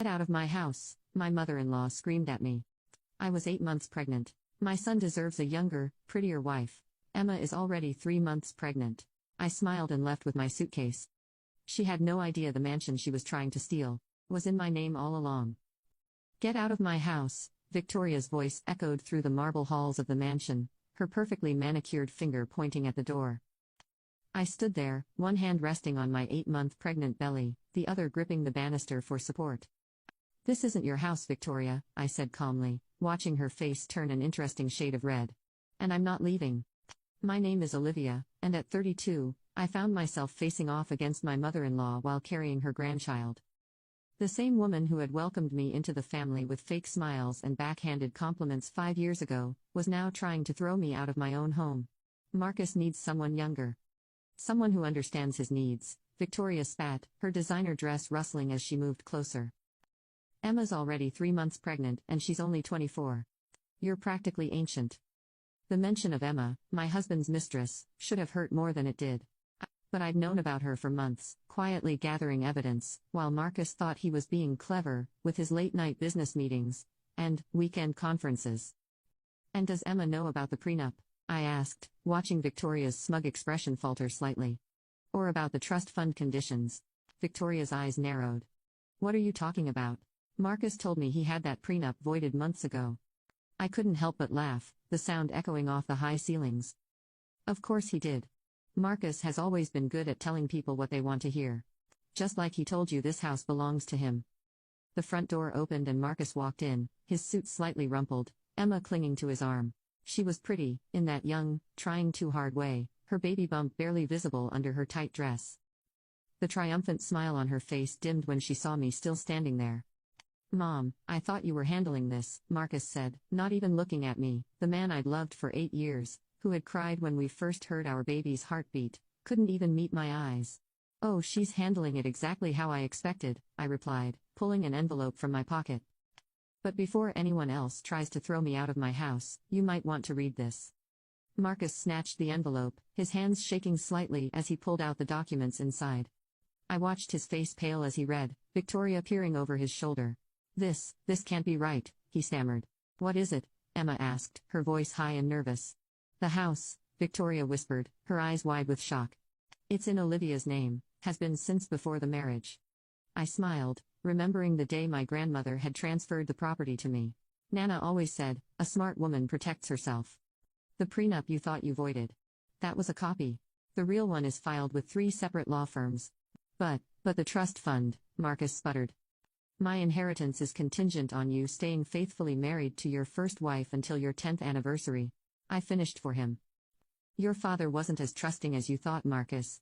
Get out of my house, my mother-in-law screamed at me. I was 8 months pregnant. My son deserves a younger, prettier wife. Emma is already 3 months pregnant. I smiled and left with my suitcase. She had no idea the mansion she was trying to steal was in my name all along. Get out of my house, Victoria's voice echoed through the marble halls of the mansion, her perfectly manicured finger pointing at the door. I stood there, one hand resting on my 8-month pregnant belly, the other gripping the banister for support. This isn't your house, Victoria, I said calmly, watching her face turn an interesting shade of red. And I'm not leaving. My name is Olivia, and at 32, I found myself facing off against my mother-in-law while carrying her grandchild. The same woman who had welcomed me into the family with fake smiles and backhanded compliments 5 years ago, was now trying to throw me out of my own home. Marcus needs someone younger. Someone who understands his needs, Victoria spat, her designer dress rustling as she moved closer. Emma's already 3 months pregnant and she's only 24. You're practically ancient. The mention of Emma, my husband's mistress, should have hurt more than it did. But I'd known about her for months, quietly gathering evidence, while Marcus thought he was being clever, with his late-night business meetings and weekend conferences. And does Emma know about the prenup? I asked, watching Victoria's smug expression falter slightly. Or about the trust fund conditions? Victoria's eyes narrowed. What are you talking about? Marcus told me he had that prenup voided months ago. I couldn't help but laugh, the sound echoing off the high ceilings. Of course he did. Marcus has always been good at telling people what they want to hear. Just like he told you this house belongs to him. The front door opened and Marcus walked in, his suit slightly rumpled, Emma clinging to his arm. She was pretty, in that young, trying too hard way, her baby bump barely visible under her tight dress. The triumphant smile on her face dimmed when she saw me still standing there. Mom, I thought you were handling this, Marcus said, not even looking at me, the man I'd loved for 8 years, who had cried when we first heard our baby's heartbeat, couldn't even meet my eyes. Oh, she's handling it exactly how I expected, I replied, pulling an envelope from my pocket. But before anyone else tries to throw me out of my house, you might want to read this. Marcus snatched the envelope, his hands shaking slightly as he pulled out the documents inside. I watched his face pale as he read, Victoria peering over his shoulder. This can't be right, he stammered. What is it? Emma asked, her voice high and nervous. The house, Victoria whispered, her eyes wide with shock. It's in Olivia's name, has been since before the marriage. I smiled, remembering the day my grandmother had transferred the property to me. Nana always said, a smart woman protects herself. The prenup you thought you voided. That was a copy. The real one is filed with 3 separate law firms. But the trust fund, Marcus sputtered. My inheritance is contingent on you staying faithfully married to your first wife until your 10th anniversary. I finished for him. Your father wasn't as trusting as you thought, Marcus.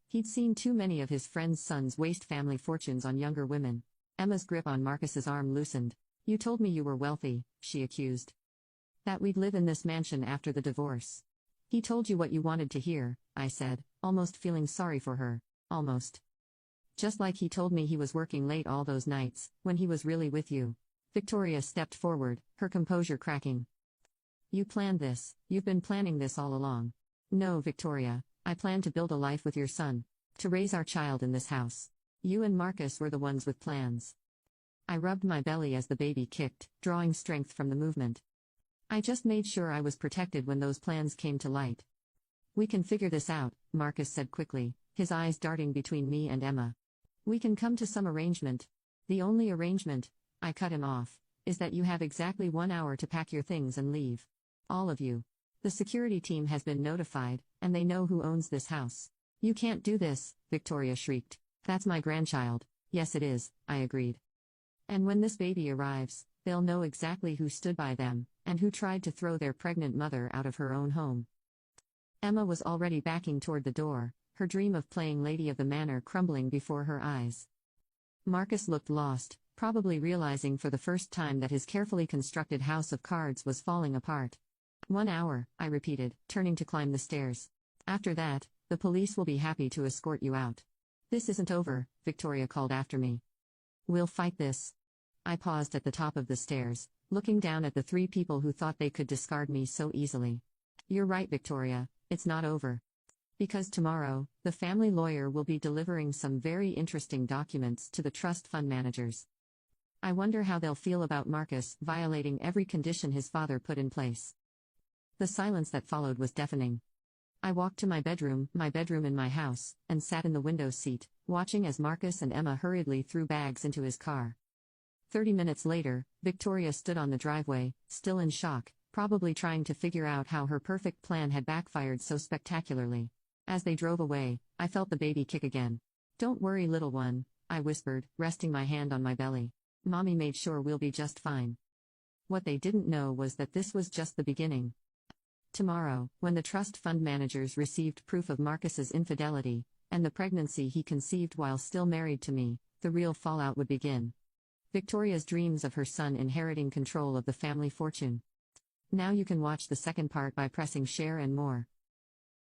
He'd seen too many of his friends' sons waste family fortunes on younger women. Emma's grip on Marcus's arm loosened. You told me you were wealthy, she accused. That we'd live in this mansion after the divorce. He told you what you wanted to hear, I said, almost feeling sorry for her. Almost. Just like he told me he was working late all those nights, when he was really with you. Victoria stepped forward, her composure cracking. You planned this, you've been planning this all along. No, Victoria, I planned to build a life with your son. To raise our child in this house. You and Marcus were the ones with plans. I rubbed my belly as the baby kicked, drawing strength from the movement. I just made sure I was protected when those plans came to light. We can figure this out, Marcus said quickly, his eyes darting between me and Emma. We can come to some arrangement. The only arrangement, I cut him off, is that you have exactly 1 hour to pack your things and leave. All of you. The security team has been notified, and they know who owns this house. You can't do this, Victoria shrieked. That's my grandchild. Yes it is, I agreed. And when this baby arrives, they'll know exactly who stood by them, and who tried to throw their pregnant mother out of her own home. Emma was already backing toward the door, her dream of playing Lady of the Manor crumbling before her eyes. Marcus looked lost, probably realizing for the first time that his carefully constructed house of cards was falling apart. 1 hour, I repeated, turning to climb the stairs. After that, the police will be happy to escort you out. This isn't over, Victoria called after me. We'll fight this. I paused at the top of the stairs, looking down at the 3 people who thought they could discard me so easily. You're right, Victoria, it's not over. Because tomorrow, the family lawyer will be delivering some very interesting documents to the trust fund managers. I wonder how they'll feel about Marcus violating every condition his father put in place. The silence that followed was deafening. I walked to my bedroom in my house, and sat in the window seat, watching as Marcus and Emma hurriedly threw bags into his car. 30 minutes later, Victoria stood on the driveway, still in shock, probably trying to figure out how her perfect plan had backfired so spectacularly. As they drove away, I felt the baby kick again. "Don't worry, little one," I whispered, resting my hand on my belly. "Mommy made sure we'll be just fine." What they didn't know was that this was just the beginning. Tomorrow, when the trust fund managers received proof of Marcus's infidelity, and the pregnancy he conceived while still married to me, the real fallout would begin. Victoria's dreams of her son inheriting control of the family fortune. Now you can watch the second part by pressing share and more.